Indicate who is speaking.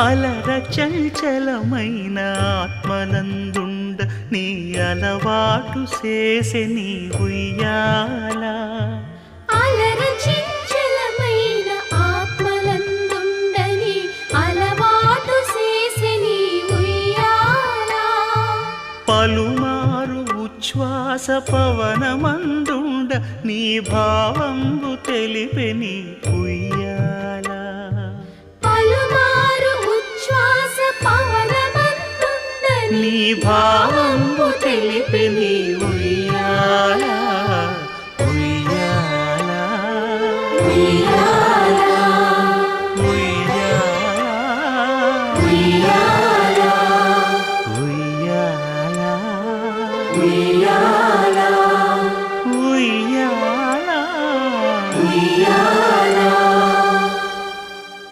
Speaker 1: అలర చంచలమైన ఆత్మనందుండ నీ అలవాటు చేసే నీ ఉయ్యాల
Speaker 2: అలర చంచలమైన ఆత్మలందుండని అలవాటు చేసే నీ ఉయ్యాల
Speaker 1: పలుమారు ఉచ్ఛ్వాస పవనమందుండ నీ భావంబు తెలిపే నీ ఉయ్యాల
Speaker 2: పలుమారు ఉచ్ఛ్వాస పవనమందుండని
Speaker 1: నీ భావంబు తెలిపే నీ